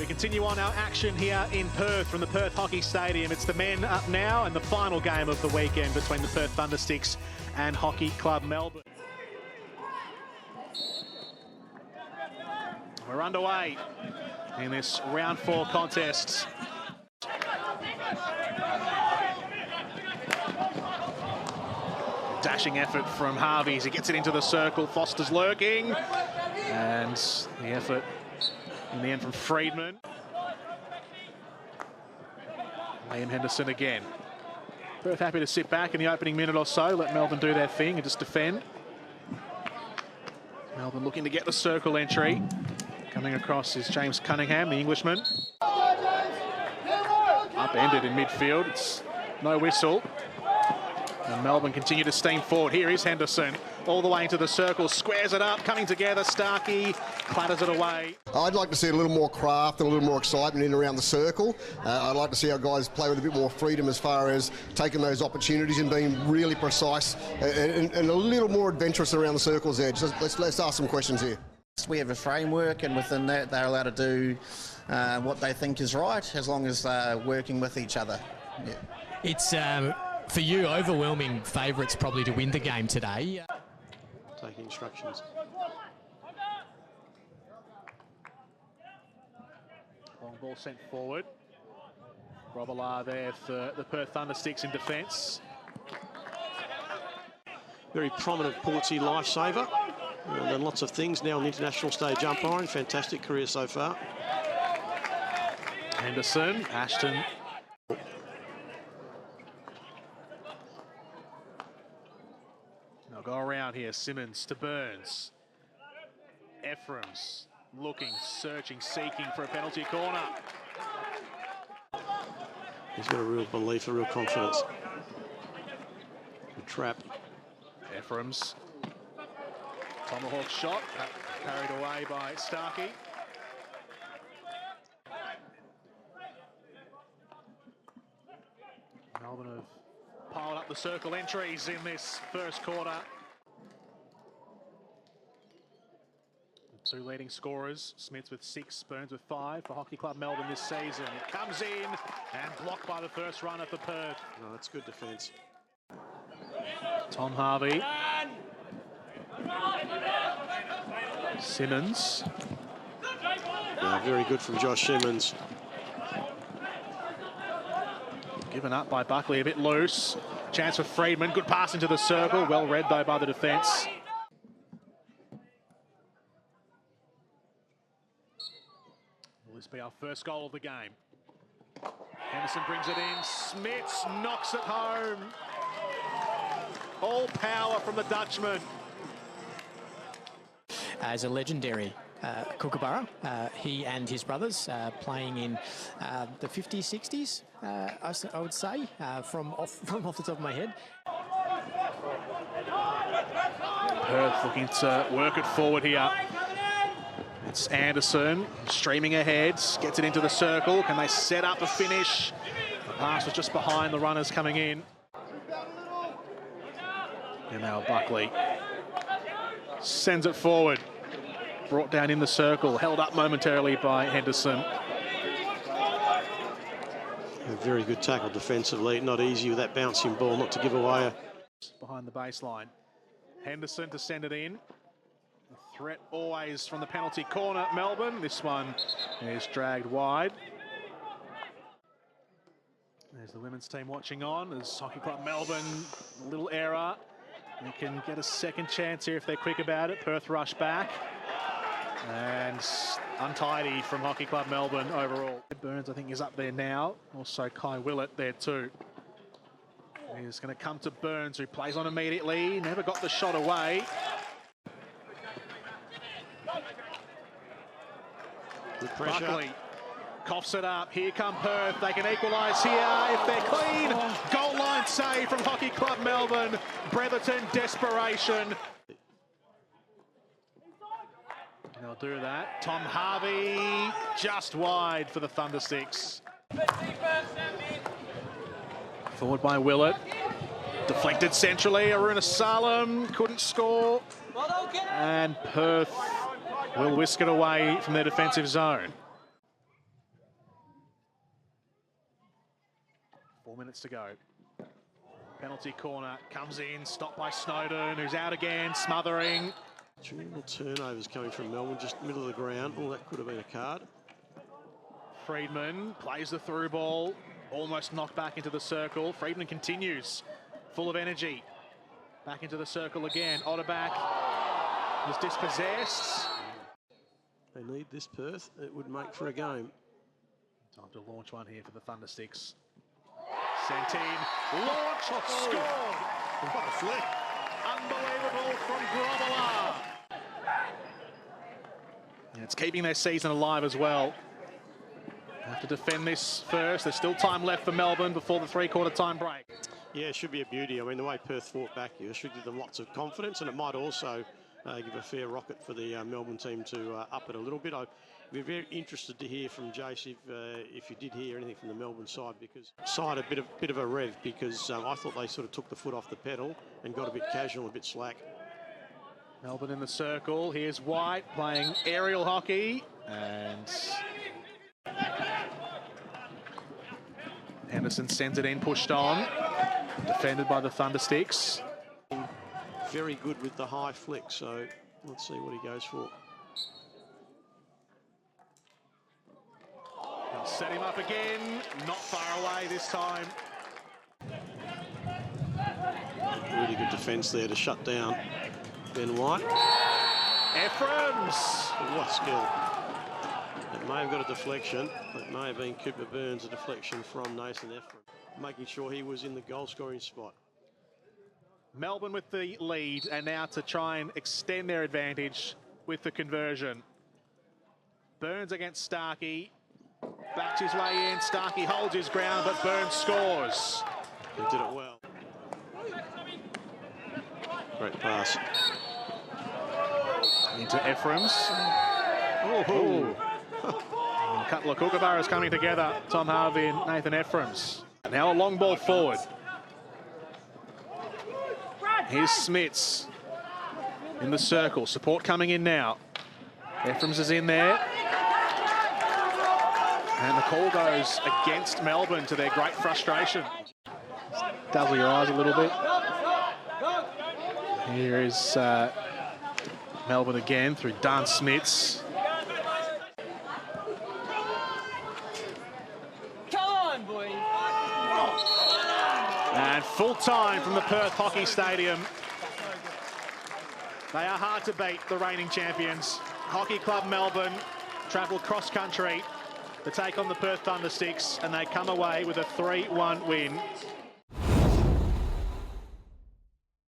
continue on our action here in Perth from the Perth Hockey Stadium. It's the men up now and the final game of the weekend between the Perth Thundersticks and Hockey Club Melbourne. We're underway in this round 4 contest. Dashing effort from Harvey as he gets it into the circle. Foster's lurking, and the effort in the end from Friedman. Liam Henderson again. Perth happy to sit back in the opening minute or so, let Melbourne do their thing and just defend. Melbourne looking to get the circle entry. Coming across is James Cunningham, the Englishman. Upended in midfield, it's no whistle. And Melbourne continue to steam forward. Here is Henderson, all the way into the circle, squares it up, coming together. Starkey clatters it away. I'd like to see a little more craft and a little more excitement in and around the circle. I'd like to see our guys play with a bit more freedom as far as taking those opportunities and being really precise and a little more adventurous around the circle's edge. Let's ask some questions here. We have a framework, and within that they're allowed to do what they think is right, as long as they're working with each other. Yeah. It's for you, overwhelming favourites probably to win the game today. Taking instructions. Long ball sent forward. Robillard there for the Perth Thundersticks in defence. Very prominent Portsea lifesaver. Done lots of things, now on international stage umpiring. Fantastic career so far. Henderson, Ashton. They'll go around here. Simmons to Burns. Ephraim's looking, searching, seeking for a penalty corner. He's got a real belief, a real confidence. A trap. Ephraim's tomahawk shot, carried away by Starkey. Melbourne have piled up the circle entries in this first quarter. The two leading scorers, Smith with 6, Burns with 5 for Hockey Club Melbourne this season. It comes in and blocked by the first runner for Perth. No, that's good defence. Tom Harvey. Simmons. Yeah, very good from Josh Simmons. Given up by Buckley, a bit loose. Chance for Friedman, good pass into the circle. Well read though by the defence. Will this be our first goal of the game? Henderson brings it in. Smits knocks it home. All power from the Dutchman. As a legendary Kookaburra, he and his brothers playing in the 50s, 60s, I would say, from off the top of my head. Perth looking to work it forward here. It's Anderson streaming ahead, gets it into the circle. Can they set up a finish? The pass was just behind the runners coming in. And now Buckley sends it forward. Brought down in the circle, held up momentarily by Henderson. A very good tackle defensively. Not easy with that bouncing ball, not to give away. Behind the baseline. Henderson to send it in. The threat always from the penalty corner, Melbourne. This one is dragged wide. There's the women's team watching on as Hockey Club Melbourne, a little error. They can get a second chance here if they're quick about it. Perth rush back. And untidy from Hockey Club Melbourne overall. Burns, I think, is up there now. Also Kai Willett there too. He's going to come to Burns, who plays on immediately. Never got the shot away. Good pressure. Buckley coughs it up. Here come Perth. They can equalise here if they're clean. Goal line save from Hockey Club Melbourne. Bretherton, desperation. They'll do that. Tom Harvey just wide for the Thundersticks. Forward by Willett. Deflected centrally. Aruna Salem couldn't score. And Perth will whisk it away from their defensive zone. 4 minutes to go. Penalty corner comes in, stopped by Snowden, who's out again, smothering. Two little turnovers coming from Melbourne, just middle of the ground. Oh, that could have been a card. Friedman plays the through ball, almost knocked back into the circle. Friedman continues, full of energy. Back into the circle again. Otterback is dispossessed. They need this, Perth. It would make for a game. Time to launch one here for the Thundersticks. Sent in, launch, score! What a flick. Unbelievable from Grobbelaar. Yeah, it's keeping their season alive as well. Have to defend this first. There's still time left for Melbourne before the three-quarter time break. Yeah, it should be a beauty. I mean, the way Perth fought back here should give them lots of confidence, and it might also give a fair rocket for the Melbourne team to up it a little bit. I'd be very interested to hear from Jace if you did hear anything from the Melbourne side, because a bit of a rev, because I thought they sort of took the foot off the pedal and got a bit casual, a bit slack. Melbourne in the circle. Here's White playing aerial hockey, and Henderson sends it in, pushed on, defended by the Thundersticks. Very good with the high flick, so let's see what he goes for. They'll set him up again, not far away this time. Really good defence there to shut down Ben White. Ephraim's! What skill. It may have got a deflection. It may have been Cooper Burns, a deflection from Nathan Ephraim, making sure he was in the goal-scoring spot. Melbourne with the lead, and now to try and extend their advantage with the conversion. Burns against Starkey. Backs his way in. Starkey holds his ground, but Burns scores. He did it well. Great pass. Into Ephraim's. Oh. A couple of kookaburras coming together. Tom Harvey and Nathan Ephraim's. Now a long ball forward. Here's Smits in the circle. Support coming in now. Ephraim's is in there. And the call goes against Melbourne, to their great frustration. Dazzle your eyes a little bit. Here is Melbourne again through Dan Smits. Come on, boys. And full time from the Perth Hockey Stadium. They are hard to beat, the reigning champions. Hockey Club Melbourne travel cross country to take on the Perth Thundersticks, and they come away with a 3-1 win.